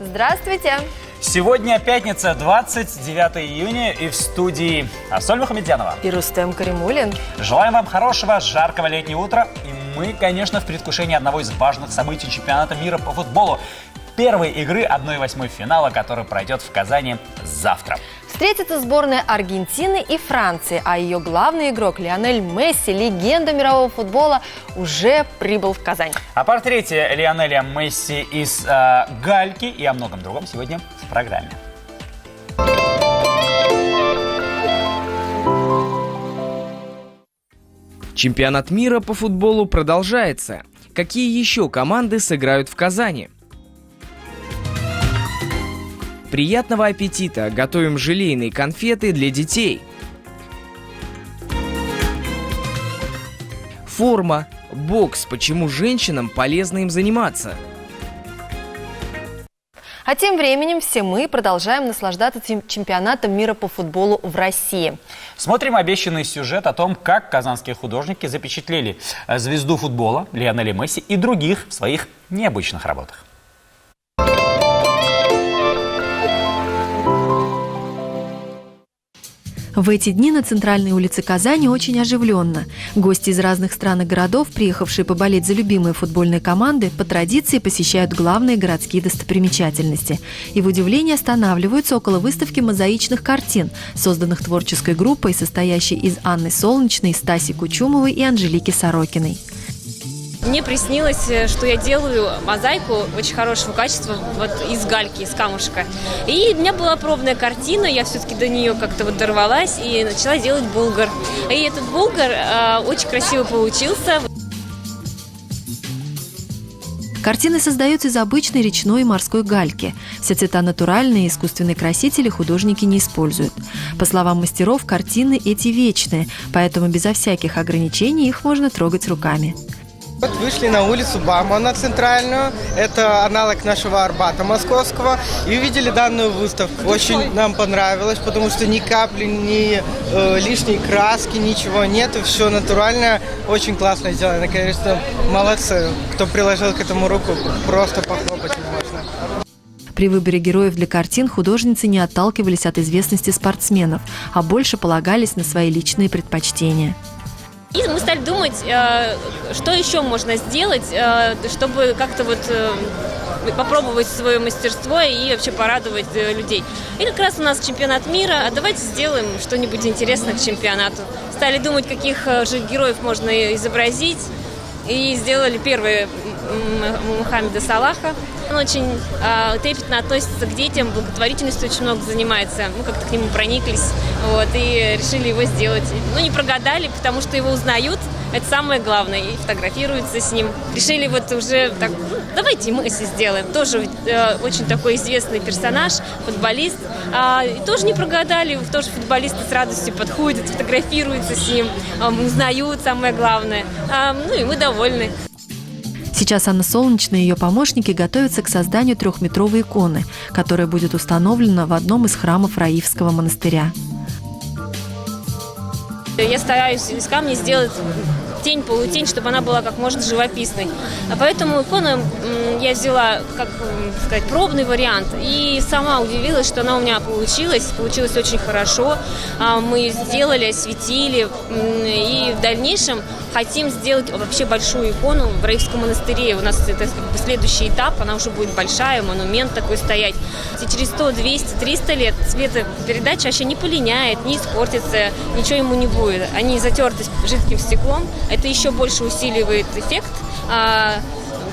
Здравствуйте! Сегодня пятница, 29 июня, и в студии Асоль Мухамедянова И Рустем Каримулин. Желаем вам хорошего, жаркого летнего утра. И мы, конечно, в предвкушении одного из важных событий чемпионата мира по футболу. Первой игры 1/8 финала, который пройдет в Казани завтра. Встретятся сборная Аргентины и Франции, а ее главный игрок Лионель Месси, легенда мирового футбола, уже прибыл в Казань. О портрете Лионеля Месси из гальки и о многом другом сегодня в программе. Чемпионат мира по футболу продолжается. Какие еще команды сыграют в Казани? Приятного аппетита! Готовим желейные конфеты для детей. Форма, бокс. Почему женщинам полезно им заниматься? А тем временем все мы продолжаем наслаждаться чемпионатом мира по футболу в России. Смотрим обещанный сюжет о том, как казанские художники запечатлели звезду футбола Лионеля Месси и других в своих необычных работах. В эти дни на центральной улице Казани очень оживленно. Гости из разных стран и городов, приехавшие поболеть за любимые футбольные команды, по традиции посещают главные городские достопримечательности. И в удивлении останавливаются около выставки мозаичных картин, созданных творческой группой, состоящей из Анны Солнечной, Стаси Кучумовой и Анжелики Сорокиной. Мне приснилось, что я делаю мозаику очень хорошего качества вот из гальки, из камушка. И у меня была пробная картина, я все-таки до нее как-то вот дорвалась и начала делать булгар. И этот булгар очень красиво получился. Картины создаются из обычной речной и морской гальки. Все цвета натуральные, искусственные красители художники не используют. По словам мастеров, картины эти вечные, поэтому безо всяких ограничений их можно трогать руками. Вот вышли на улицу Баумана центральную, это аналог нашего Арбата московского, и увидели данную выставку. Очень нам понравилось, потому что ни капли, ни лишней краски, ничего нет, и все натуральное, очень классно сделано. Конечно, молодцы, кто приложил к этому руку, просто похлопать можно. При выборе героев для картин художницы не отталкивались от известности спортсменов, а больше полагались на свои личные предпочтения. И мы стали думать, что еще можно сделать, чтобы как-то вот попробовать свое мастерство и вообще порадовать людей. И как раз у нас чемпионат мира, а давайте сделаем что-нибудь интересное к чемпионату. Стали думать, каких же героев можно изобразить, и сделали первый Мухаммеда Салаха. Он очень трепетно относится к детям, благотворительностью очень много занимается. Мы как-то к нему прониклись, вот, и решили его сделать. Ну, не прогадали, потому что его узнают, это самое главное, и фотографируются с ним. Решили вот уже так, давайте Месси сделаем. Тоже очень такой известный персонаж, футболист. И тоже не прогадали, тоже футболисты с радостью подходят, фотографируются с ним, узнают, самое главное. Ну и мы довольны. Сейчас Анна Солнечная и ее помощники готовятся к созданию 3-метровой иконы, которая будет установлена в одном из храмов Раифского монастыря. Я стараюсь из камня сделать тень-полутень, чтобы она была как можно живописной. А поэтому икону я взяла, как сказать, пробный вариант. И сама удивилась, что она у меня получилась. Получилось очень хорошо. Мы ее сделали, осветили. И в дальнейшем хотим сделать вообще большую икону в Раифском монастыре. У нас это следующий этап. Она уже будет большая, монумент такой стоять. И через 100, 200, 300 лет цветопередача вообще не полиняет, не испортится, ничего ему не будет. Они затерты жидким стеклом. Это еще больше усиливает эффект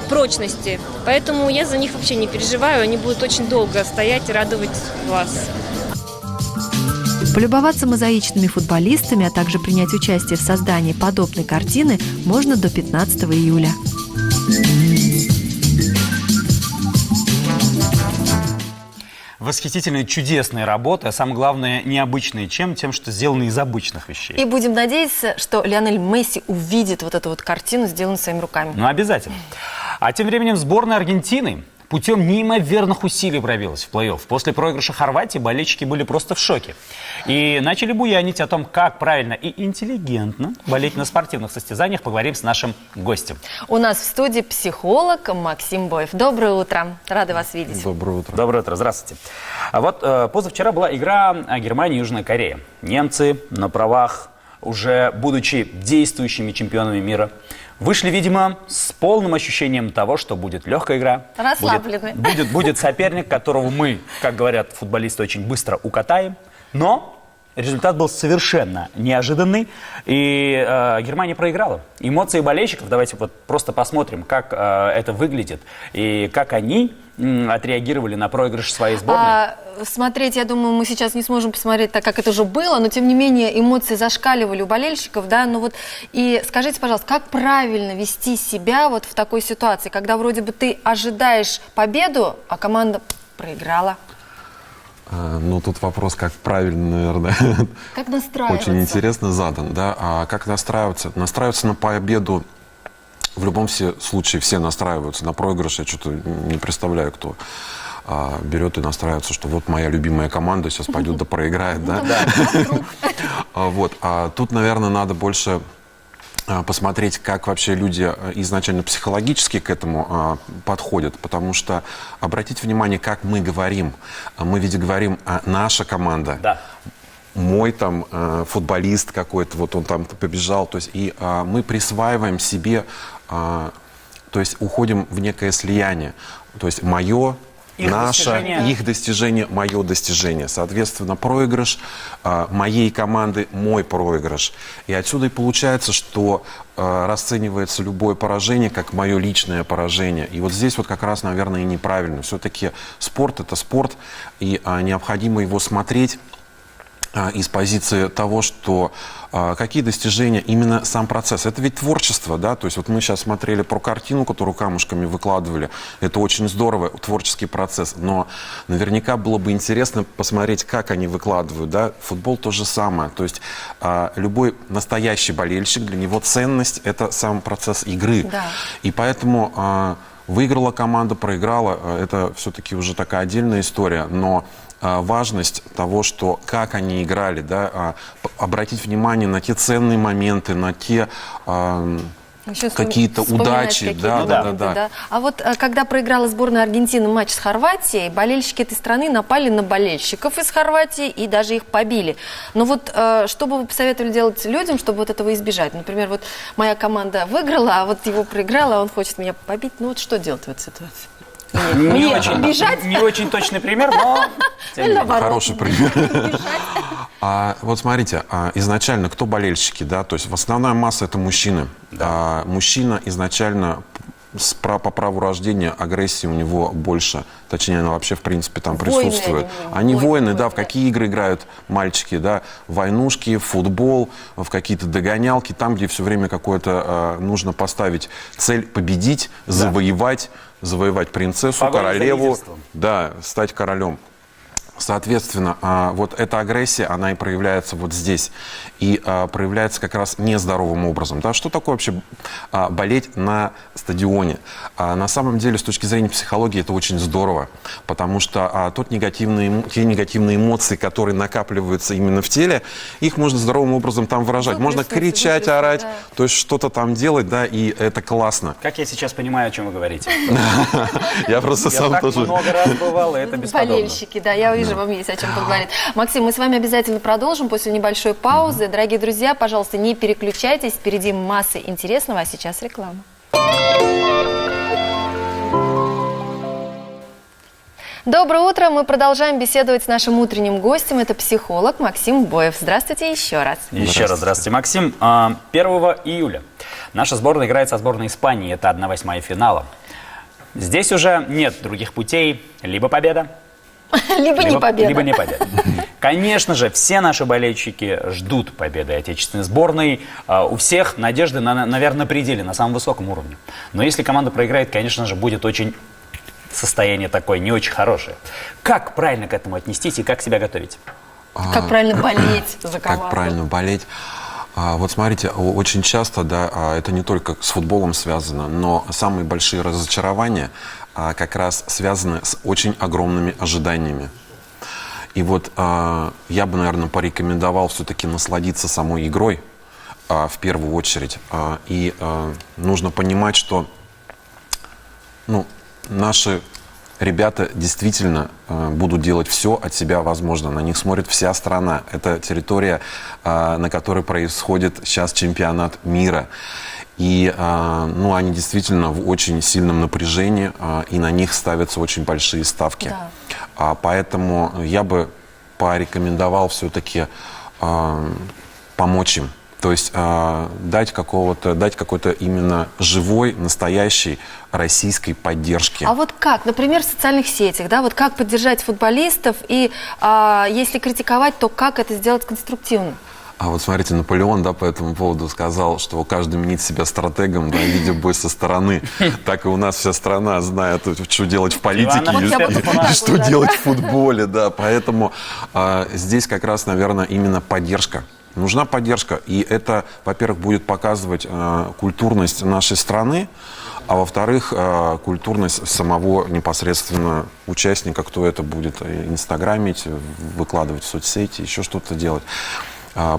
прочности. Поэтому я за них вообще не переживаю. Они будут очень долго стоять и радовать глаз. Полюбоваться мозаичными футболистами, а также принять участие в создании подобной картины можно до 15 июля. Восхитительные, чудесные работы, а самое главное, необычные. Тем, что сделаны из обычных вещей. И будем надеяться, что Лионель Месси увидит вот эту вот картину, сделанную своими руками. Ну, обязательно. А тем временем сборная Аргентины путем неимоверных усилий пробилась в плей-офф. После проигрыша Хорватии болельщики были просто в шоке. И начали буянить о том, как правильно и интеллигентно болеть на спортивных состязаниях, поговорим с нашим гостем. У нас в студии психолог Максим Боев. Доброе утро. Рады вас видеть. Доброе утро. Доброе утро, здравствуйте. А вот позавчера была игра Германии и Южной Кореи. Немцы на правах, уже будучи действующими чемпионами мира, вышли, видимо, с полным ощущением того, что будет легкая игра. Расслаблены. Будет соперник, которого мы, как говорят футболисты, очень быстро укатаем. Но результат был совершенно неожиданный, и Германия проиграла. Эмоции болельщиков, давайте вот просто посмотрим, как это выглядит, и как они отреагировали на проигрыш своей сборной. Смотреть, я думаю, мы сейчас не сможем посмотреть, так как это уже было, но тем не менее эмоции зашкаливали у болельщиков, да, ну вот, и скажите, пожалуйста, как правильно вести себя вот в такой ситуации, когда вроде бы ты ожидаешь победу, а команда проиграла? Ну, тут вопрос, как правильно, наверное, Как настраиваться? очень интересно задан, да. А как настраиваться? Настраиваться на победу в любом случае все настраиваются. На проигрыш я что-то не представляю, кто берет и настраивается, что вот моя любимая команда сейчас пойдет да проиграет, да. Вот. А тут, наверное, надо больше посмотреть, как вообще люди изначально психологически к этому подходят, потому что обратите внимание, как мы говорим. Мы ведь говорим «наша команда». Да. Мой там футболист какой-то, вот он там побежал, то есть и мы присваиваем себе, то есть уходим в некое слияние, то есть мое, Их наше, достижение. их достижение, мое достижение. Соответственно, проигрыш моей команды, мой проигрыш. И отсюда и получается, что расценивается любое поражение как мое личное поражение. И вот здесь вот как раз, наверное, и неправильно. Все-таки спорт – это спорт, и необходимо его смотреть из позиции того, что какие достижения, именно сам процесс. Это ведь творчество, да, то есть вот мы сейчас смотрели про картину, которую камушками выкладывали, это очень здорово, творческий процесс, но наверняка было бы интересно посмотреть, как они выкладывают, да, футбол то же самое, то есть любой настоящий болельщик, для него ценность – это сам процесс игры, Да. и поэтому выиграла команда, проиграла, это все-таки уже такая отдельная история, но важность того, что как они играли, да, обратить внимание на те ценные моменты, на те Еще какие-то вспоминать удачи, какие-то да. моменты, А вот когда проиграла сборная Аргентины матч с Хорватией, болельщики этой страны напали на болельщиков из Хорватии и даже их побили. Но вот что бы вы посоветовали делать людям, чтобы вот этого избежать? Например, вот моя команда выиграла, а вот его проиграла, а он хочет меня побить. Ну вот что делать в этой ситуации? Не бежать? не очень точный пример, но тем не менее. Хороший пример. Вот смотрите, изначально кто болельщики, да, то есть основная масса это мужчины. Мужчина изначально по праву рождения агрессии у него больше, точнее она вообще в принципе там Войны присутствует. они, Они войны, воины, да, войны, в какие игры играют мальчики, да, войнушки, футбол, в какие-то догонялки, там, где все время какое-то нужно поставить цель победить, завоевать принцессу, Погоня за королеву, лидерством. да, стать королем. Соответственно, вот эта агрессия, она и проявляется вот здесь. И проявляется как раз нездоровым образом. Да? Что такое вообще болеть на стадионе? На самом деле, с точки зрения психологии, это очень здорово. Потому что те негативные эмоции, которые накапливаются именно в теле, их можно здоровым образом там выражать. Можно кричать, орать, да. то есть что-то там делать, да, и это классно. Как я сейчас понимаю, о чем вы говорите. Я просто Я сам так тоже... много раз бывал, и это бесподобно. Болельщики, да, я вижу, вам есть о чем поговорить. Максим, мы с вами обязательно продолжим после небольшой паузы. Дорогие друзья, пожалуйста, не переключайтесь, впереди масса интересного, а сейчас реклама. Доброе утро, мы продолжаем беседовать с нашим утренним гостем, это психолог Максим Боев. Здравствуйте еще раз. Еще раз здравствуйте, Максим. 1 июля наша сборная играет со сборной Испании, это 1/8 финала. Здесь уже нет других путей, либо победа, Либо не победа. Либо не победа. Конечно же, все наши болельщики ждут победы отечественной сборной. У всех надежды, наверное, на пределе, на самом высоком уровне. Но если команда проиграет, конечно же, будет очень состояние такое не очень хорошее. Как правильно к этому отнестись и как себя готовить? Как правильно болеть за команду? Как правильно болеть? Вот смотрите, очень часто, да, это не только с футболом связано, но самые большие разочарования, как раз связаны с очень огромными ожиданиями. И вот я бы, наверное, порекомендовал все-таки насладиться самой игрой в первую очередь. И нужно понимать, что наши ребята действительно будут делать все от себя возможное. На них смотрит вся страна. Это территория, на которой происходит сейчас чемпионат мира. И они действительно в очень сильном напряжении, и на них ставятся очень большие ставки. Да. Поэтому я бы порекомендовал все-таки помочь им. То есть дать какой-то именно живой, настоящей российской поддержки. А вот как, например, в социальных сетях, да, вот как поддержать футболистов и если критиковать, то как это сделать конструктивно? А вот смотрите, Наполеон, по этому поводу сказал, что каждый мнит себя стратегом, видя бой со стороны. Так и у нас вся страна знает, что делать в политике и что делать в футболе, да. Поэтому здесь как раз, наверное, именно поддержка. Нужна поддержка, и это, во-первых, будет показывать культурность нашей страны, а во-вторых, культурность самого непосредственно участника, кто это будет инстаграмить, выкладывать в соцсети, еще что-то делать.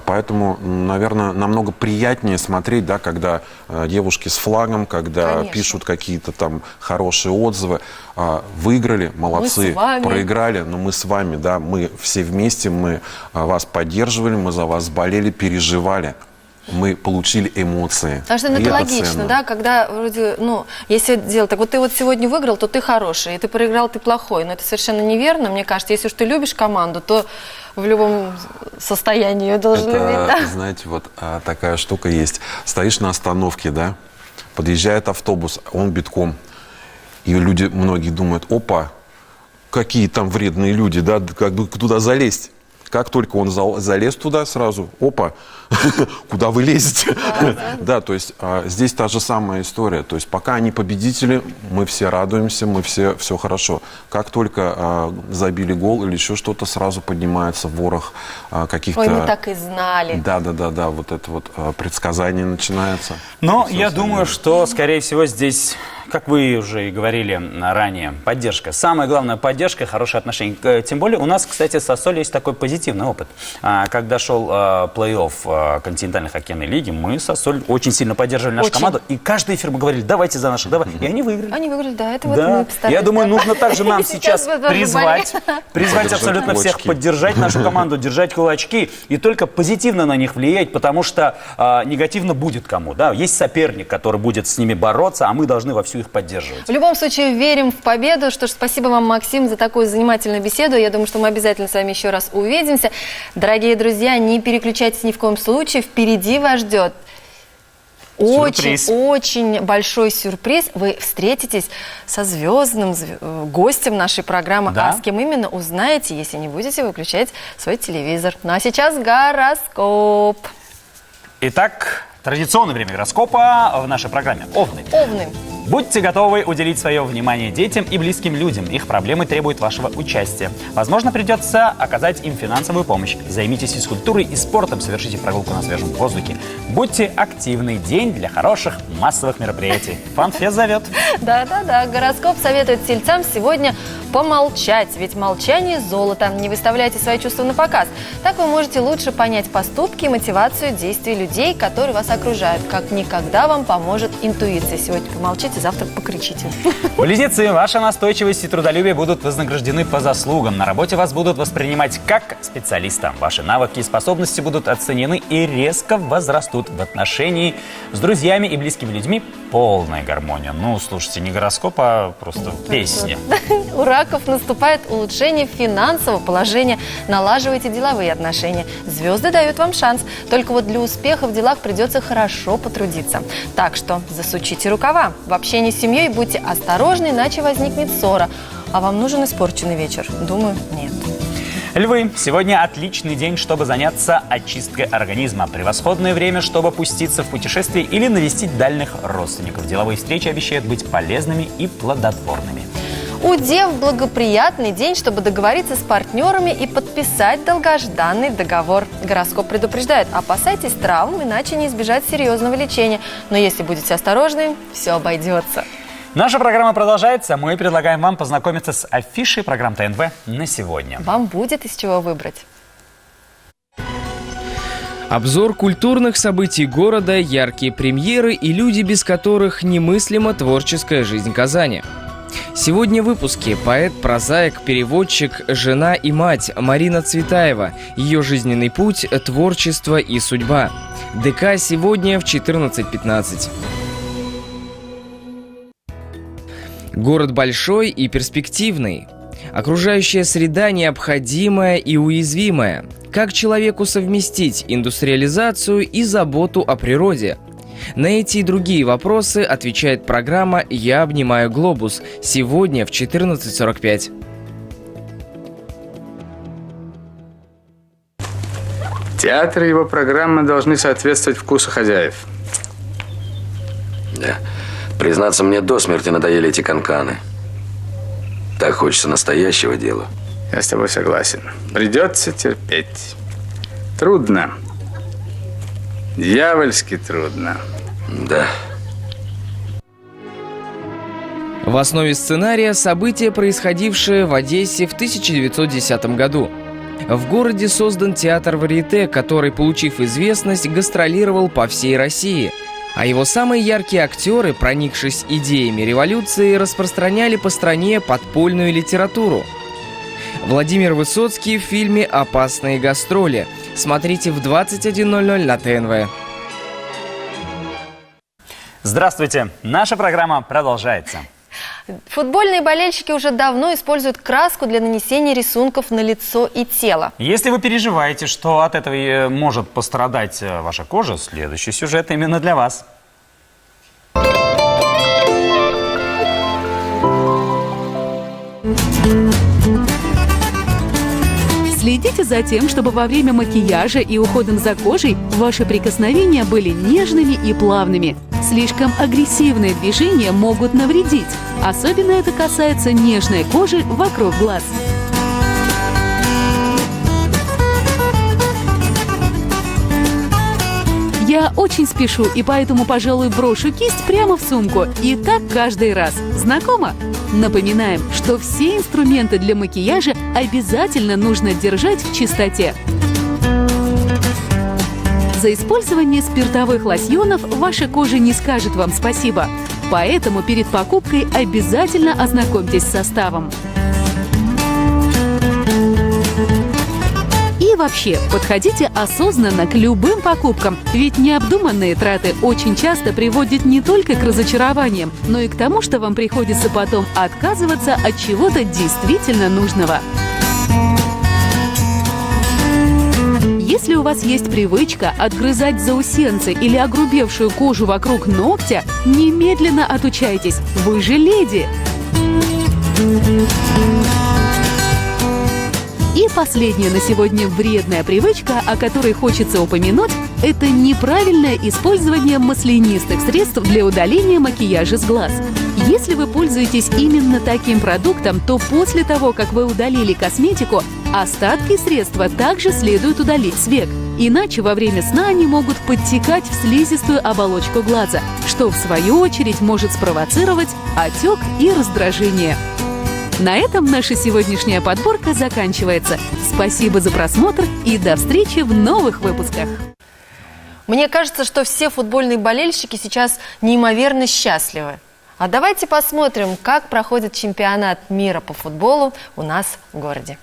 Поэтому, наверное, намного приятнее смотреть, когда девушки с флагом, когда Конечно. пишут какие-то там хорошие отзывы. Выиграли, молодцы, проиграли, но мы с вами, мы все вместе, мы вас поддерживали, мы за вас болели, переживали. Мы получили эмоции. Потому что это логично, да, когда вроде, если делать так, вот ты вот сегодня выиграл, то ты хороший, и ты проиграл, ты плохой. Но это совершенно неверно, мне кажется. Если уж ты любишь команду, то в любом состоянии ее должны быть. Да? Знаете, вот такая штука есть. Стоишь на остановке, подъезжает автобус, он битком. И люди, многие думают, опа, какие там вредные люди, как бы туда залезть. Как только он залез туда, сразу, опа, куда вы лезете? Да, то есть здесь та же самая история. То есть пока они победители, мы все радуемся, все хорошо. Как только забили гол или еще что-то, сразу поднимается ворох каких-то... Ой, мы так и знали. Да, вот это вот предсказание начинается. Но я думаю, что, скорее всего, здесь, как вы уже и говорили ранее, поддержка. Самая главная поддержка, хорошие отношения. Тем более у нас, кстати, с Ассоль есть такой позитивный опыт. Когда шел плей-офф континентальной хоккейной лиги, мы с Ассоль очень сильно поддерживали нашу команду. И каждый эфир мы говорили, давайте за наших, давай. И они выиграли. Они выиграли, да, это вот мы представляем. Я думаю, нужно также нам сейчас призвать абсолютно всех поддержать нашу команду, держать кулачки и только позитивно на них влиять, потому что негативно будет кому. Да? Есть соперник, который будет с ними бороться, а мы должны вовсю их поддерживать. В любом случае, верим в победу. Что ж, спасибо вам, Максим, за такую занимательную беседу. Я думаю, что мы обязательно с вами еще раз увидимся. Дорогие друзья, не переключайтесь ни в коем случае. Впереди вас ждет очень большой сюрприз. Вы встретитесь со звездным гостем нашей программы. Да? А с кем именно, узнаете, если не будете выключать свой телевизор. Ну а сейчас гороскоп. Итак, традиционное время гороскопа в нашей программе. Овны. Овны. Будьте готовы уделить свое внимание детям и близким людям. Их проблемы требуют вашего участия. Возможно, придется оказать им финансовую помощь. Займитесь физкультурой и спортом, совершите прогулку на свежем воздухе. Будьте активны. День для хороших массовых мероприятий. Фан-фест зовет. Да. Гороскоп советует тельцам сегодня помолчать, ведь молчание – золото. Не выставляйте свои чувства на показ. Так вы можете лучше понять поступки и мотивацию действий людей, которые вас окружают. Как никогда вам поможет интуиция. Сегодня помолчите, завтра покричите. Близнецы, ваша настойчивость и трудолюбие будут вознаграждены по заслугам. На работе вас будут воспринимать как специалиста. Ваши навыки и способности будут оценены и резко возрастут. В отношении с друзьями и близкими людьми полная гармония. Слушайте, не гороскоп, а просто песня. У раков наступает улучшение финансового положения. Налаживайте деловые отношения. Звезды дают вам шанс. Только вот для успеха в делах придется хорошо потрудиться. Так что засучите рукава. В общении с семьей будьте осторожны, иначе возникнет ссора. А вам нужен испорченный вечер? Думаю, нет. Львы, сегодня отличный день, чтобы заняться очисткой организма. Превосходное время, чтобы пуститься в путешествие или навестить дальних родственников. Деловые встречи обещают быть полезными и плодотворными. У дев благоприятный день, чтобы договориться с партнерами и подписать долгожданный договор. Гороскоп предупреждает, опасайтесь травм, иначе не избежать серьезного лечения. Но если будете осторожны, все обойдется. Наша программа продолжается. Мы предлагаем вам познакомиться с афишей программ ТНВ на сегодня. Вам будет из чего выбрать. Обзор культурных событий города, яркие премьеры и люди, без которых немыслима творческая жизнь Казани. Сегодня в выпуске поэт, прозаик, переводчик, жена и мать Марина Цветаева, ее жизненный путь, творчество и судьба. ДК сегодня в 14:15. Город большой и перспективный. Окружающая среда необходимая и уязвимая. Как человеку совместить индустриализацию и заботу о природе? На эти и другие вопросы отвечает программа «Я обнимаю глобус» сегодня в 14:45. Театр и его программы должны соответствовать вкусу хозяев. Да. Признаться, мне до смерти надоели эти канканы. Так хочется настоящего дела. Я с тобой согласен. Придется терпеть. Трудно. Дьявольски трудно. Да. В основе сценария события, происходившие в Одессе в 1910 году. В городе создан театр варьете, который, получив известность, гастролировал по всей России. А его самые яркие актеры, проникшись идеями революции, распространяли по стране подпольную литературу. Владимир Высоцкий в фильме «Опасные гастроли». Смотрите в 21:00 на ТНВ. Здравствуйте. Наша программа продолжается. Футбольные болельщики уже давно используют краску для нанесения рисунков на лицо и тело. Если вы переживаете, что от этого может пострадать ваша кожа, следующий сюжет именно для вас. Следите за тем, чтобы во время макияжа и уходом за кожей ваши прикосновения были нежными и плавными. Слишком агрессивные движения могут навредить. Особенно это касается нежной кожи вокруг глаз. Я очень спешу и поэтому, пожалуй, брошу кисть прямо в сумку. И так каждый раз. Знакомо? Напоминаем, что все инструменты для макияжа обязательно нужно держать в чистоте. За использование спиртовых лосьонов ваша кожа не скажет вам спасибо. Поэтому перед покупкой обязательно ознакомьтесь с составом. И вообще, подходите осознанно к любым покупкам, ведь необдуманные траты очень часто приводят не только к разочарованиям, но и к тому, что вам приходится потом отказываться от чего-то действительно нужного. Если у вас есть привычка отгрызать заусенцы или огрубевшую кожу вокруг ногтя, немедленно отучайтесь, вы же леди! И последняя на сегодня вредная привычка, о которой хочется упомянуть, это неправильное использование маслянистых средств для удаления макияжа с глаз. Если вы пользуетесь именно таким продуктом, то после того, как вы удалили косметику, остатки средства также следует удалить с век. Иначе во время сна они могут подтекать в слизистую оболочку глаза, что в свою очередь может спровоцировать отек и раздражение. На этом наша сегодняшняя подборка заканчивается. Спасибо за просмотр и до встречи в новых выпусках. Мне кажется, что все футбольные болельщики сейчас неимоверно счастливы. А давайте посмотрим, как проходит чемпионат мира по футболу у нас в городе.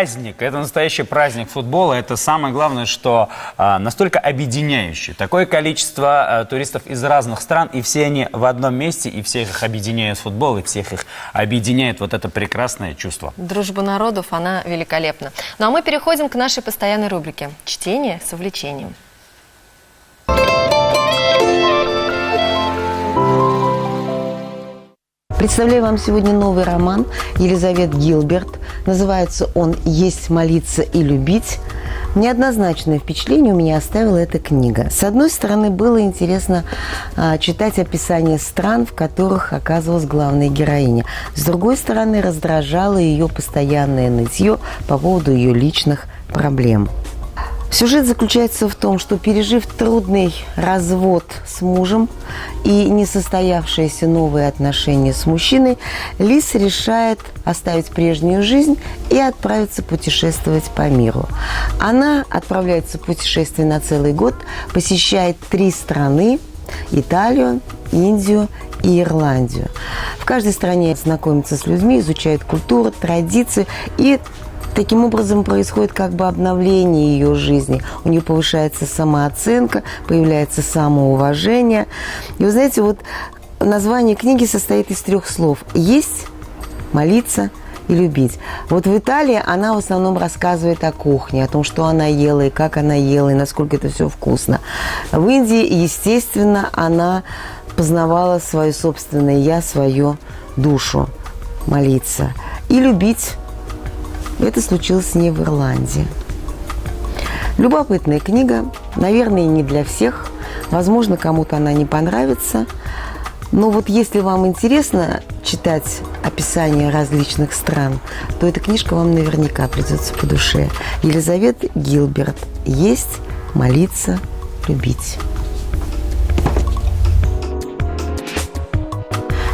праздник, это настоящий праздник футбола. Это самое главное, что настолько объединяющий. Такое количество туристов из разных стран, и все они в одном месте, и всех их объединяет футбол, и всех их объединяет вот это прекрасное чувство. Дружба народов, она великолепна. Ну а мы переходим к нашей постоянной рубрике «Чтение с увлечением». Представляю вам сегодня новый роман Елизаветы Гилберт. Называется он «Есть, молиться и любить». Неоднозначное впечатление у меня оставила эта книга. С одной стороны, было интересно читать описание стран, в которых оказывалась главная героиня. С другой стороны, раздражало ее постоянное нытье по поводу ее личных проблем. Сюжет заключается в том, что, пережив трудный развод с мужем и несостоявшиеся новые отношения с мужчиной, Лиз решает оставить прежнюю жизнь и отправиться путешествовать по миру. Она отправляется в путешествие на целый год, посещает 3 страны – Италию, Индию и Ирландию. В каждой стране знакомится с людьми, изучает культуру, традиции и таким образом происходит как бы обновление ее жизни. У нее повышается самооценка, появляется самоуважение. И вы знаете, вот название книги состоит из 3 слов. Есть, молиться и любить. Вот в Италии она в основном рассказывает о кухне, о том, что она ела, и как она ела, и насколько это все вкусно. В Индии, естественно, она познавала свое собственное «я», свою душу. Молиться и любить. Это случилось с ней в Ирландии. Любопытная книга, наверное, не для всех. Возможно, кому-то она не понравится. Но вот если вам интересно читать описание различных стран, то эта книжка вам наверняка придется по душе. Елизавета Гилберт «Есть, молиться, любить».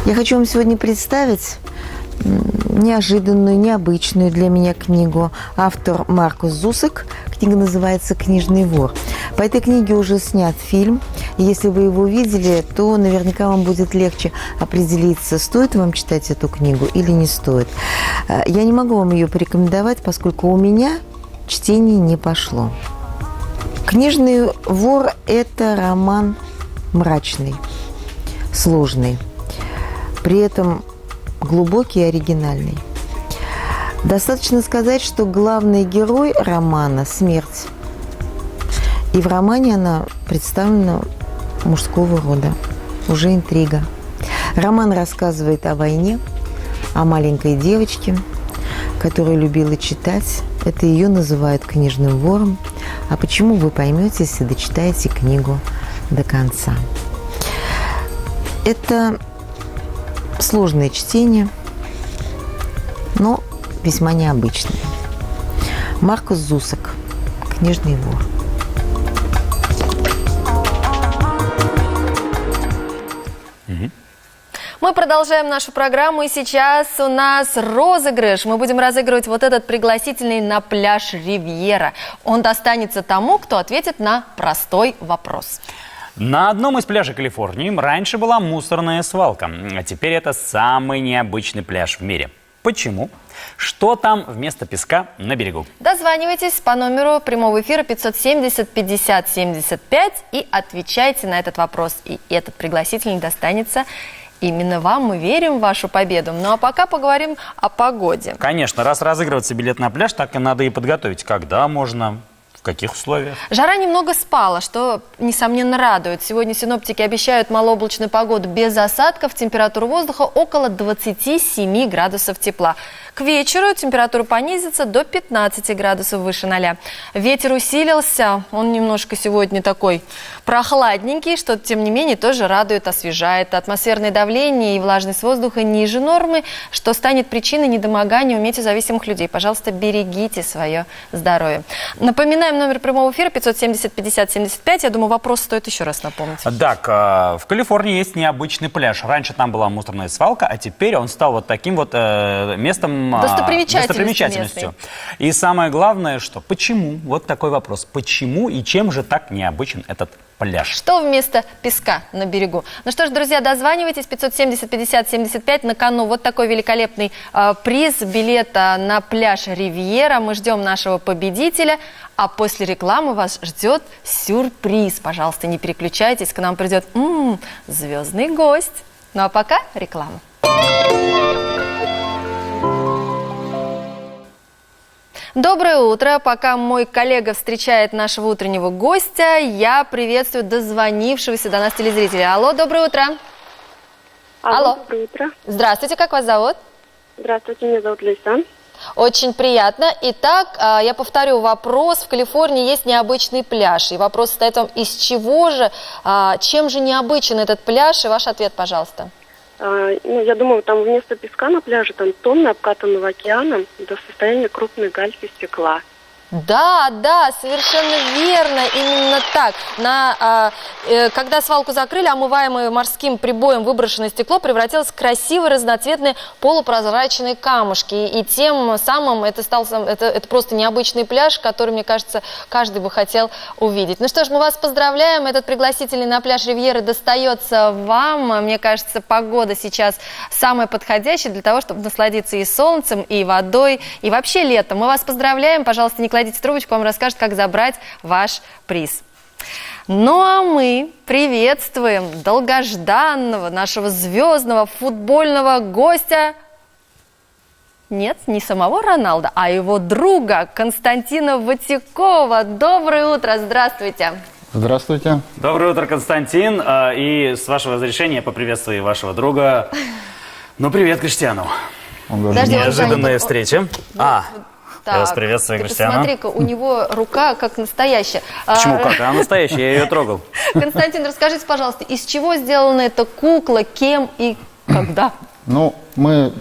Я хочу вам сегодня представить неожиданную, необычную для меня книгу. Автор Маркус Зусак. Книга называется «Книжный вор». По этой книге уже снят фильм. И если вы его видели, то наверняка вам будет легче определиться, стоит вам читать эту книгу или не стоит. Я не могу вам ее порекомендовать, поскольку у меня чтение не пошло. «Книжный вор» – это роман мрачный, сложный. При этом глубокий и оригинальный. Достаточно сказать, что главный герой романа – смерть. И в романе она представлена мужского рода. Уже интрига. Роман рассказывает о войне, о маленькой девочке, которая любила читать. Это ее называют книжным вором. А почему, вы поймете, если дочитаете книгу до конца. Это сложное чтение, но весьма необычное. Маркус Зусак «Книжный вор». Мы продолжаем нашу программу, и сейчас у нас розыгрыш. Мы будем разыгрывать вот этот пригласительный на пляж Ривьера. Он достанется тому, кто ответит на простой вопрос. На одном из пляжей Калифорнии раньше была мусорная свалка, а теперь это самый необычный пляж в мире. Почему? Что там вместо песка на берегу? Дозванивайтесь по номеру прямого эфира 570 50 75 и отвечайте на этот вопрос. И этот пригласительный достанется именно вам. Мы верим в вашу победу. Ну а пока поговорим о погоде. Конечно, раз разыгрывается билет на пляж, так и надо и подготовить. Когда можно? В каких условиях? Жара немного спала, что, несомненно, радует. Сегодня синоптики обещают малооблачную погоду без осадков. Температура воздуха около 27 градусов тепла. К вечеру температура понизится до 15 градусов выше 0. Ветер усилился. Он немножко сегодня такой прохладненький, что, тем не менее, тоже радует, освежает. Атмосферное давление и влажность воздуха ниже нормы, что станет причиной недомогания у метеозависимых людей. Пожалуйста, берегите свое здоровье. Напоминаем номер прямого эфира 570 50 75. Я думаю, вопрос стоит еще раз напомнить. Так, в Калифорнии есть необычный пляж. Раньше там была мусорная свалка, а теперь он стал вот таким вот местом этим достопримечательностью. И самое главное, что почему? Вот такой вопрос. Почему и чем же так необычен этот пляж? Что вместо песка на берегу? Ну что ж, друзья, дозванивайтесь. 570-50-75 на кону. Вот такой великолепный приз билета на пляж Ривьера. Мы ждем нашего победителя. А после рекламы вас ждет сюрприз. Пожалуйста, не переключайтесь. К нам придет звездный гость. Ну а пока реклама. Доброе утро. Пока мой коллега встречает нашего утреннего гостя, я приветствую дозвонившегося до нас телезрителя. Алло, доброе утро. Алло. Доброе утро. Здравствуйте, как вас зовут? Здравствуйте, меня зовут Лейсан. Очень приятно. Итак, я повторю вопрос. В Калифорнии есть необычный пляж. И вопрос состоит в том, из чего же, чем же необычен этот пляж? И ваш ответ, пожалуйста. Я думаю, там вместо песка на пляже там тонны обкатанного океаном до состояния крупной гальки стекла. Да, совершенно верно, именно так. Когда свалку закрыли, омываемое морским прибоем выброшенное стекло превратилось в красивые разноцветные полупрозрачные камушки. И тем самым это просто необычный пляж, который, мне кажется, каждый бы хотел увидеть. Ну что ж, мы вас поздравляем. Этот пригласительный на пляж Ривьеры достается вам. Мне кажется, погода сейчас самая подходящая для того, чтобы насладиться и солнцем, и водой, и вообще летом. Мы вас поздравляем. Пожалуйста, не кладите трубочку, вам расскажет, как забрать ваш приз. Ну а мы приветствуем долгожданного нашего звездного футбольного гостя. Нет, не самого Роналда, а его друга Константина Ватякова. Доброе утро, здравствуйте. Здравствуйте. Доброе утро, Константин. И с вашего разрешения я поприветствую вашего друга. Ну, привет, Криштиану. Неожиданная встреча. Я вас приветствую, Криштиану. Смотри-ка, у него рука как настоящая. Почему как? Она настоящая, я ее трогал. Константин, расскажите, пожалуйста, из чего сделана эта кукла, кем и когда? Ну, мы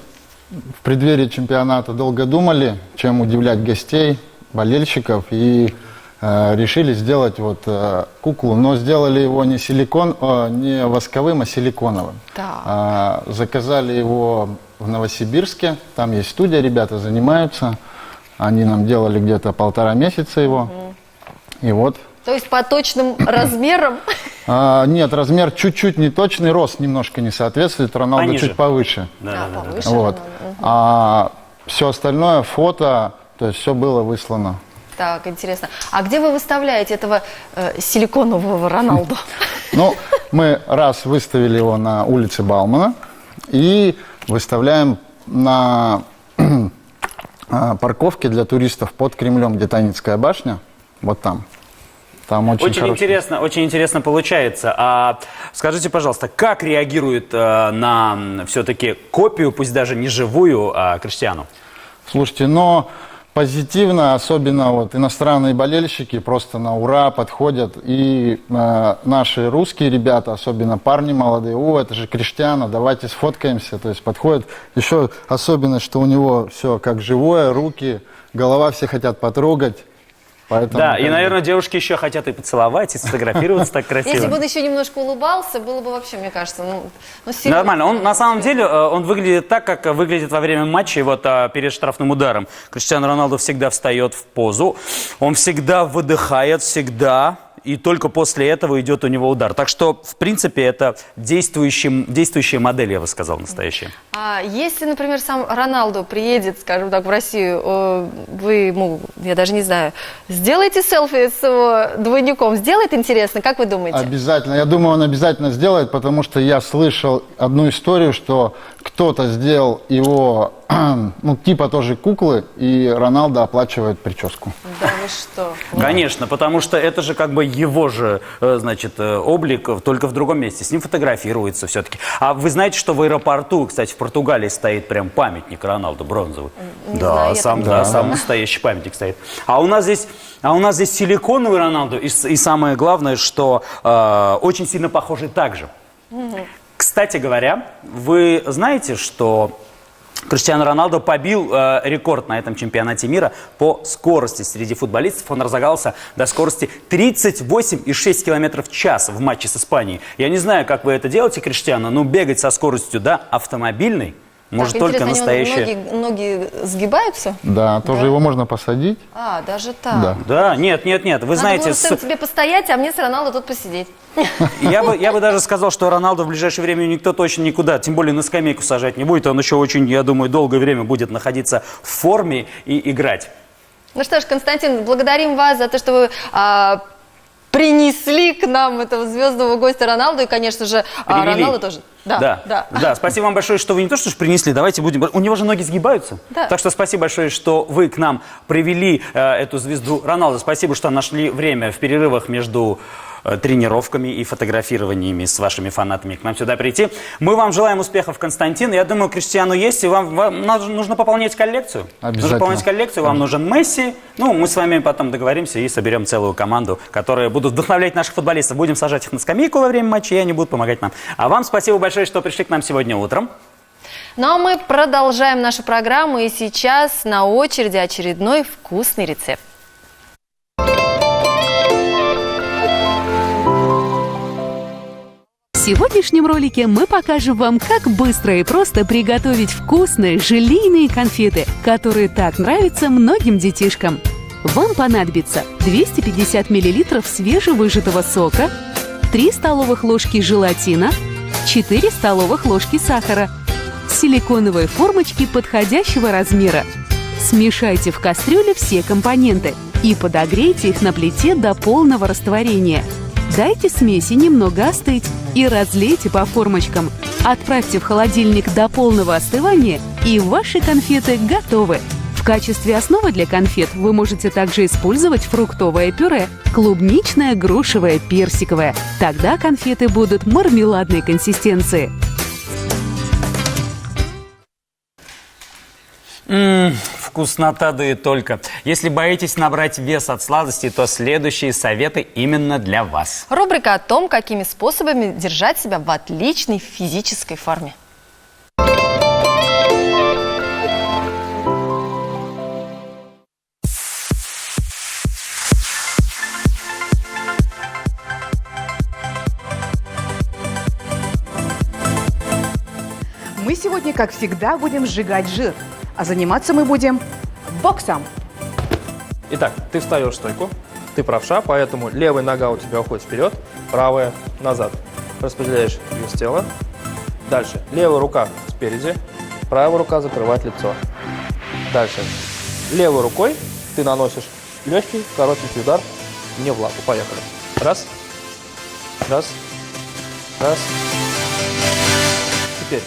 в преддверии чемпионата долго думали, чем удивлять гостей, болельщиков, и решили сделать куклу, но сделали его не восковым, а силиконовым. Заказали его в Новосибирске, там есть студия, ребята занимаются. Они нам делали где-то 1,5 месяца его. И вот. То есть по точным размерам? Нет, размер чуть-чуть не точный, рост немножко не соответствует, Роналду чуть повыше. Повыше. Вот. А все остальное, фото, то есть все было выслано. Так, интересно. А где вы выставляете этого силиконового Роналду? Ну, мы раз выставили его на улице Баумана и выставляем на парковки для туристов под Кремлем, где Таинская башня, вот там. Там очень интересно получается. А скажите, пожалуйста, как реагирует на все-таки копию, пусть даже не живую, Криштиану? Слушайте, позитивно, особенно иностранные болельщики просто на ура подходят. И наши русские ребята, особенно парни молодые, это же Криштиану, давайте сфоткаемся. То есть подходят. Еще особенность, что у него все как живое, руки, голова, все хотят потрогать. Поэтому, да, и, наверное, девушки еще хотят и поцеловать, и сфотографироваться так красиво. Если бы он еще немножко улыбался, было бы вообще, мне кажется, нормально. Он, на самом деле, он выглядит так, как выглядит во время матча перед штрафным ударом. Криштиану Роналду всегда встает в позу, он всегда выдыхает, и только после этого идет у него удар. Так что, в принципе, это действующая модель, я бы сказал, настоящая. А если, например, сам Роналду приедет, скажем так, в Россию, вы ему, я даже не знаю, сделаете селфи с его двойником? Сделает, интересно? Как вы думаете? Обязательно. Я думаю, он обязательно сделает, потому что я слышал одну историю, что кто-то сделал его, типа тоже куклы, и Роналдо оплачивает прическу. Да вы что? Конечно, потому что это же как бы его же, облик, только в другом месте. С ним фотографируется все-таки. А вы знаете, что в аэропорту, кстати, в Португалии стоит прям памятник Роналду бронзовый? Сам настоящий памятник стоит. А у нас здесь силиконовый Роналду, и самое главное, что очень сильно похожий также. Кстати говоря, вы знаете, что Криштиану Роналду побил рекорд на этом чемпионате мира по скорости среди футболистов. Он разогнался до скорости 38,6 км в час в матче с Испанией. Я не знаю, как вы это делаете, Криштиану, но бегать со скоростью автомобильной Может, Так, только интересно, настоящее... ноги сгибаются? Да, тоже его можно посадить. А, даже так. Да. Да, нет, вы Надо знаете... было, Рустем, тебе постоять, а мне с Роналдо тут посидеть. Я бы даже сказал, что Роналду в ближайшее время никто точно никуда, тем более на скамейку сажать не будет. Он еще очень, я думаю, долгое время будет находиться в форме и играть. Ну что ж, Константин, благодарим вас за то, что вы принесли к нам этого звездного гостя Роналду. И, конечно же, Роналду тоже. Да, спасибо вам большое, что вы не то что ж принесли, давайте будем... У него же ноги сгибаются. Да. Так что спасибо большое, что вы к нам привели эту звезду Роналду. Спасибо, что нашли время в перерывах между тренировками и фотографированиями с вашими фанатами к нам сюда прийти. Мы вам желаем успехов, Константин. Я думаю, Криштиану есть, и вам нужно пополнять коллекцию. Обязательно. Нужно пополнять коллекцию, вам нужен Месси. Ну, мы с вами потом договоримся и соберем целую команду, которая будут вдохновлять наших футболистов. Будем сажать их на скамейку во время матча, и они будут помогать нам. А вам спасибо большое, что пришли к нам сегодня утром. Ну а мы продолжаем нашу программу, и сейчас на очереди очередной вкусный рецепт. В сегодняшнем ролике мы покажем вам, как быстро и просто приготовить вкусные желейные конфеты, которые так нравятся многим детишкам. Вам понадобится 250 мл свежевыжатого сока, 3 столовых ложки желатина, 4 столовых ложки сахара, силиконовые формочки подходящего размера. Смешайте в кастрюле все компоненты и подогрейте их на плите до полного растворения. Дайте смеси немного остыть и разлейте по формочкам. Отправьте в холодильник до полного остывания, и ваши конфеты готовы. В качестве основы для конфет вы можете также использовать фруктовое пюре, клубничное, грушевое, персиковое. Тогда конфеты будут мармеладной консистенции. Вкуснота, да и только. Если боитесь набрать вес от сладостей, то следующие советы именно для вас. Рубрика о том, какими способами держать себя в отличной физической форме. Мы сегодня, как всегда, будем сжигать жир. А заниматься мы будем боксом. Итак, ты встаешь в стойку, ты правша, поэтому левая нога у тебя уходит вперед, правая назад. Распределяешь вес тела. Дальше. Левая рука спереди, правая рука закрывает лицо. Дальше. Левой рукой ты наносишь легкий, коротенький удар мне в лапу. Поехали. Раз. Раз. Раз. Теперь.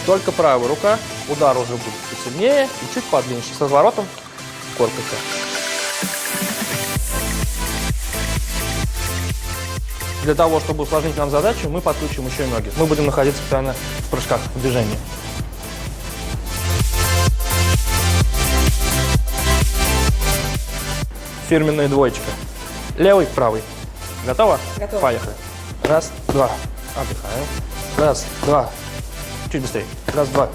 Только правая рука, удар уже будет посильнее и чуть подлиннее, с разворотом корпуса. Для того, чтобы усложнить нам задачу, мы подключим еще и ноги. Мы будем находиться постоянно в прыжках, в движении. Фирменная двоечка. Левый, правый. Готово? Готово. Поехали. Раз, два. Отдыхаем. Раз, два. Чуть быстрее. Раз, два.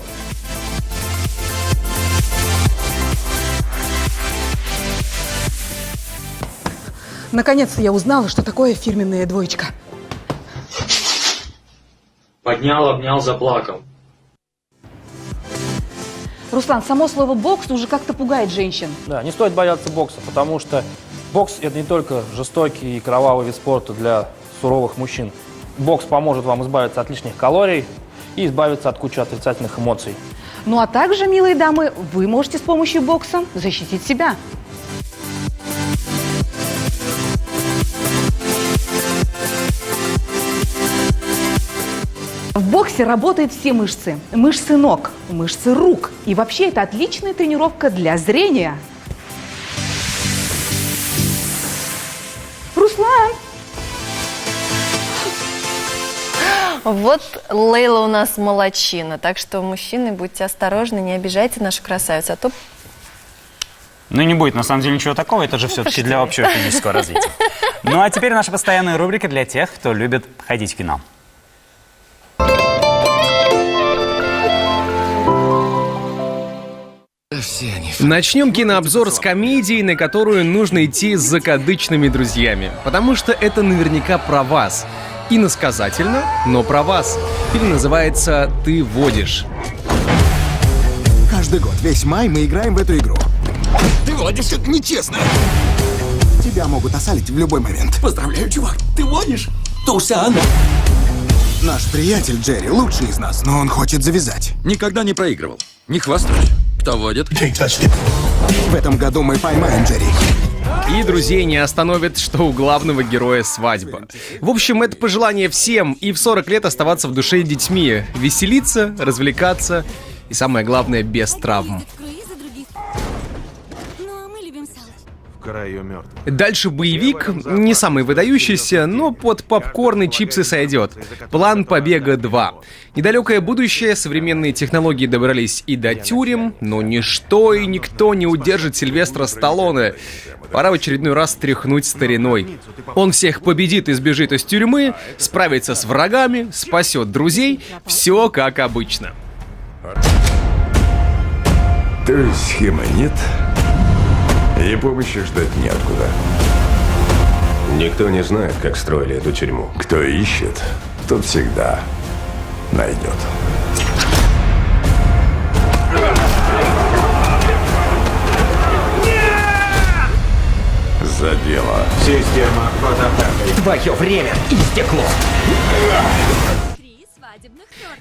Наконец-то я узнала, что такое фирменная двоечка. Поднял, обнял, заплакал. Руслан, само слово «бокс» уже как-то пугает женщин. Да, не стоит бояться бокса, потому что бокс – это не только жестокий и кровавый вид спорта для суровых мужчин. Бокс поможет вам избавиться от лишних калорий и избавиться от кучи отрицательных эмоций. Ну а также, милые дамы, вы можете с помощью бокса защитить себя. В боксе работают все мышцы. Мышцы ног, мышцы рук. И вообще это отличная тренировка для зрения. Руслан! Вот Лейла у нас молодчина, так что, мужчины, будьте осторожны, не обижайте нашу красавицу, а то... Ну, не будет, на самом деле, ничего такого, это же все-таки для общего физического развития. Ну, а теперь наша постоянная рубрика для тех, кто любит ходить в кино. Начнем кинообзор с комедии, на которую нужно идти с закадычными друзьями, потому что это наверняка про вас. Иносказательно, но про вас. Фильм называется «Ты водишь». Каждый год, весь май мы играем в эту игру. Ты водишь, это нечестно. Тебя могут осалить в любой момент. Поздравляю, чувак, ты водишь? Тусан. Наш приятель Джерри лучший из нас, но он хочет завязать. Никогда не проигрывал. Не хвастаюсь. Кто водит? В этом году мы поймаем Джерри. И друзей не остановит, что у главного героя свадьба. В общем, это пожелание всем и в 40 лет оставаться в душе детьми. Веселиться, развлекаться и, самое главное, без травм. Дальше боевик, не самый выдающийся, но под попкорн и чипсы сойдет. План побега 2. Недалекое будущее, современные технологии добрались и до тюрем, но ничто и никто не удержит Сильвестра Сталлоне. Пора в очередной раз тряхнуть стариной. Он всех победит и сбежит из тюрьмы, справится с врагами, спасет друзей. Все как обычно. То есть схемы нет, и помощи ждать неоткуда. Никто не знает, как строили эту тюрьму. Кто ищет, тот всегда найдет. За дело. Система под атакой. Твое время истекло.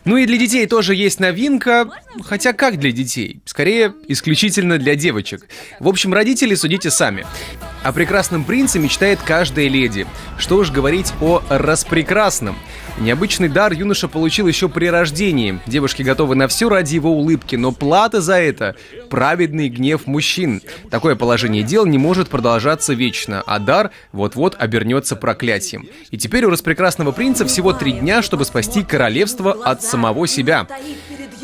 Ну и для детей тоже есть новинка, хотя как для детей? Скорее, исключительно для девочек. В общем, родители судите сами. О прекрасном принце мечтает каждая леди. Что уж говорить о распрекрасном. Необычный дар юноша получил еще при рождении. Девушки готовы на все ради его улыбки, но плата за это – праведный гнев мужчин. Такое положение дел не может продолжаться вечно, а дар вот-вот обернется проклятием. И теперь у распрекрасного принца всего 3 дня, чтобы спасти королевство от самого себя.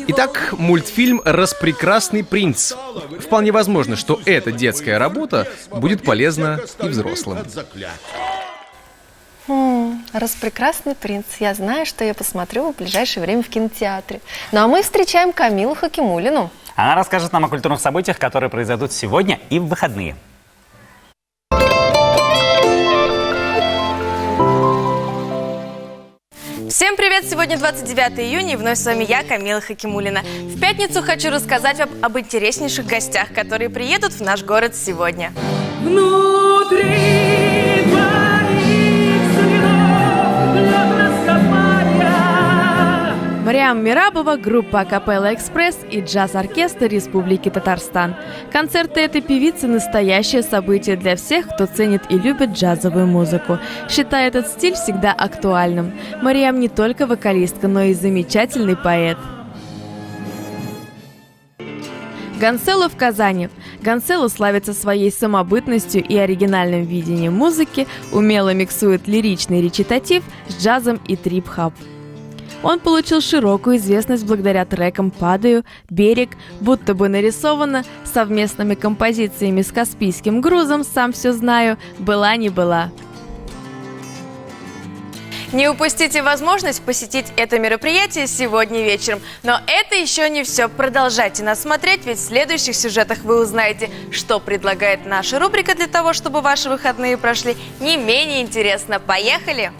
Итак, мультфильм «Распрекрасный принц». Вполне возможно, что эта детская работа будет полезна и взрослым. Распрекрасный принц. Я знаю, что я посмотрю в ближайшее время в кинотеатре. Ну а мы встречаем Камилу Хакимуллину. Она расскажет нам о культурных событиях, которые произойдут сегодня и в выходные. Всем привет! Сегодня 29 июня и вновь с вами я, Камила Хакимуллина. В пятницу хочу рассказать вам об интереснейших гостях, которые приедут в наш город сегодня. Мариам Мерабова, группа «Акапелла Экспресс» и джаз-оркестр Республики Татарстан. Концерты этой певицы – настоящее событие для всех, кто ценит и любит джазовую музыку, считая этот стиль всегда актуальным. Мариам не только вокалистка, но и замечательный поэт. Гонсэлло в Казани. Гонсэлло славится своей самобытностью и оригинальным видением музыки, умело миксует лиричный речитатив с джазом и трип-хап. Он получил широкую известность благодаря трекам «Падаю», «Берег», «Будто бы нарисовано», совместными композициями с «Каспийским грузом», «Сам все знаю», «Была не была». Не упустите возможность посетить это мероприятие сегодня вечером. Но это еще не все. Продолжайте нас смотреть, ведь в следующих сюжетах вы узнаете, что предлагает наша рубрика для того, чтобы ваши выходные прошли не менее интересно. Поехали!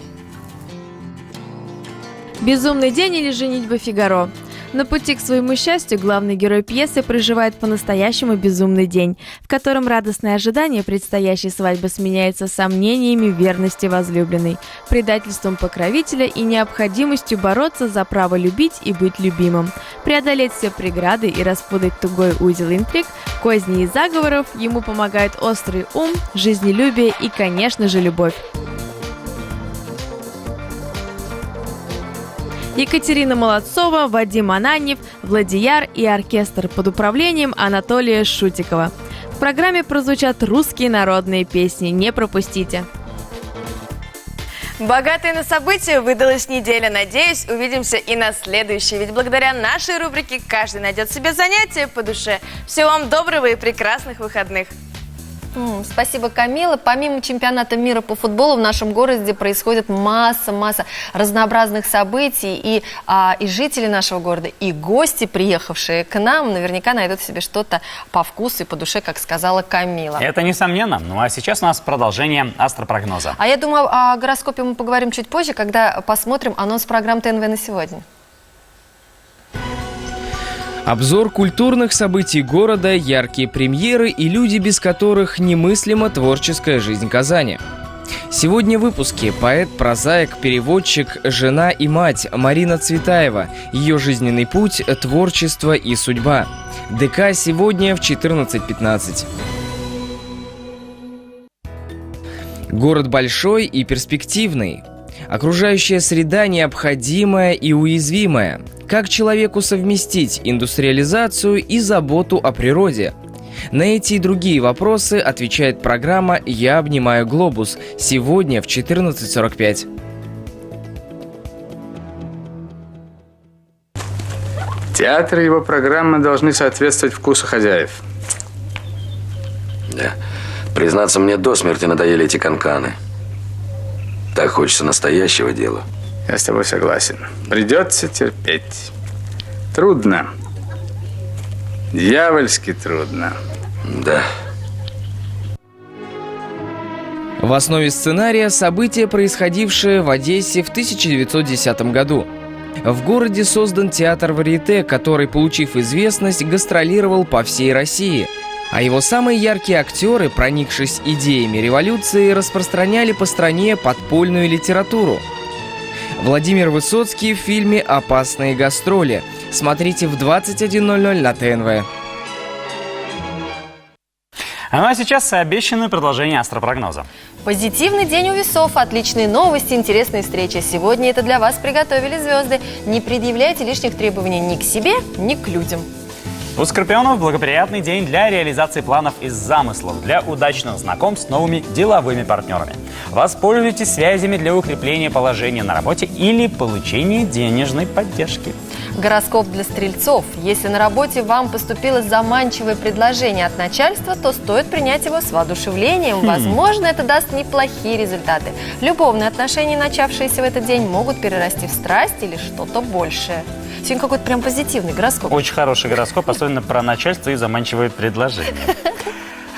«Безумный день» или «Женитьба Фигаро». На пути к своему счастью главный герой пьесы проживает по-настоящему безумный день, в котором радостное ожидание предстоящей свадьбы сменяется сомнениями в верности возлюбленной, предательством покровителя и необходимостью бороться за право любить и быть любимым. Преодолеть все преграды и распутать тугой узел интриг, козней и заговоров ему помогает острый ум, жизнелюбие и, конечно же, любовь. Екатерина Молодцова, Вадим Ананьев, Владияр и оркестр под управлением Анатолия Шутикова. В программе прозвучат русские народные песни. Не пропустите! Богатой на события выдалась неделя. Надеюсь, увидимся и на следующей. Ведь благодаря нашей рубрике каждый найдет себе занятие по душе. Всего вам доброго и прекрасных выходных! Спасибо, Камила. Помимо чемпионата мира по футболу в нашем городе происходит масса разнообразных событий. И жители нашего города, и гости, приехавшие к нам, наверняка найдут себе что-то по вкусу и по душе, как сказала Камила. Это несомненно. Ну а сейчас у нас продолжение астропрогноза. А я думаю, о гороскопе мы поговорим чуть позже, когда посмотрим анонс программ ТНВ на сегодня. Обзор культурных событий города, яркие премьеры и люди, без которых немыслима творческая жизнь Казани. Сегодня в выпуске поэт, прозаик, переводчик, жена и мать Марина Цветаева, ее жизненный путь, творчество и судьба. ДК сегодня в 14:15. Город большой и перспективный. Окружающая среда необходимая и уязвимая. Как человеку совместить индустриализацию и заботу о природе? На эти и другие вопросы отвечает программа «Я обнимаю глобус» сегодня в 14:45. Театр и его программы должны соответствовать вкусу хозяев. Да. Признаться, мне до смерти надоели эти канканы. Так хочется настоящего дела. Я с тобой согласен. Придется терпеть. Трудно. Дьявольски трудно. Да. В основе сценария события, происходившие в Одессе в 1910 году. В городе создан театр варьете, который, получив известность, гастролировал по всей России. А его самые яркие актеры, проникшись идеями революции, распространяли по стране подпольную литературу. Владимир Высоцкий в фильме «Опасные гастроли». Смотрите в 21:00 на ТНВ. Ну а сейчас обещанное продолжение астропрогноза. Позитивный день у весов, отличные новости, интересные встречи. Сегодня это для вас приготовили звезды. Не предъявляйте лишних требований ни к себе, ни к людям. У скорпионов благоприятный день для реализации планов и замыслов, для удачных знакомств с новыми деловыми партнерами. Воспользуйтесь связями для укрепления положения на работе или получения денежной поддержки. Гороскоп для стрельцов. Если на работе вам поступило заманчивое предложение от начальства, то стоит принять его с воодушевлением. Возможно, это даст неплохие результаты. Любовные отношения, начавшиеся в этот день, могут перерасти в страсть или что-то большее. Сегодня какой-то прям позитивный гороскоп. Очень хороший гороскоп, особенно про начальство и заманчивые предложения.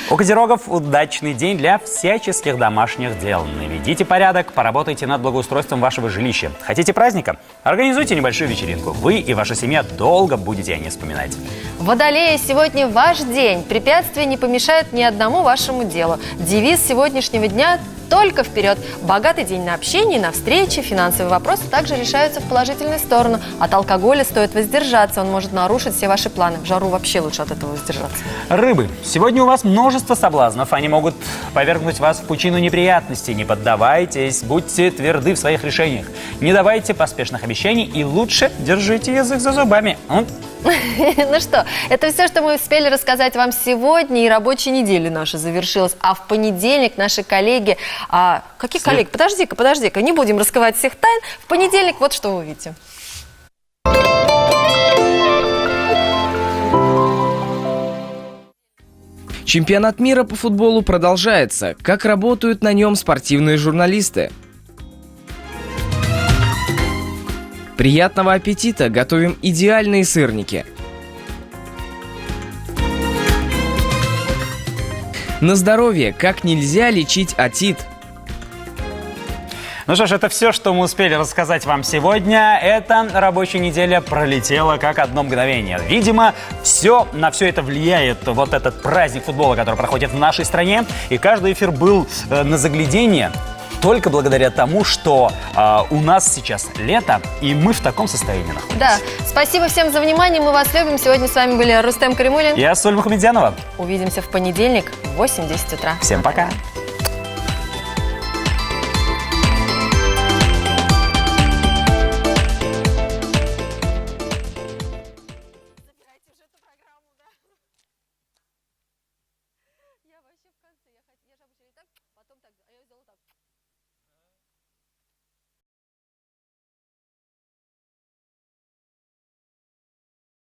У козерогов удачный день для всяческих домашних дел. Наведите порядок, поработайте над благоустройством вашего жилища. Хотите праздника? Организуйте небольшую вечеринку. Вы и ваша семья долго будете о ней вспоминать. Водолеи, сегодня ваш день. Препятствия не помешают ни одному вашему делу. Девиз сегодняшнего дня – только вперед. Богатый день на общение, на встречи. Финансовые вопросы также решаются в положительную сторону. От алкоголя стоит воздержаться, он может нарушить все ваши планы. В жару вообще лучше от этого воздержаться. Рыбы, сегодня у вас множество соблазнов. Они могут повергнуть вас в пучину неприятностей. Не поддавайтесь, будьте тверды в своих решениях. Не давайте поспешных обещаний и лучше держите язык за зубами. Ну что, это все, что мы успели рассказать вам сегодня, и рабочая неделя наша завершилась. А в понедельник наши коллеги... Какие коллеги? Подожди-ка, не будем раскрывать всех тайн. В понедельник вот что вы увидите. Чемпионат мира по футболу продолжается. Как работают на нем спортивные журналисты? Приятного аппетита! Готовим идеальные сырники. На здоровье! Как нельзя лечить отит? Ну что ж, это все, что мы успели рассказать вам сегодня. Эта рабочая неделя пролетела как одно мгновение. Видимо, на все это влияет вот этот праздник футбола, который проходит в нашей стране. И каждый эфир был на заглядение. Только благодаря тому, что у нас сейчас лето, и мы в таком состоянии находимся. Да, спасибо всем за внимание, мы вас любим. Сегодня с вами были Рустем Каримулин и Асуль Мухамедзянова. Увидимся в понедельник в 8:10 утра. Всем пока.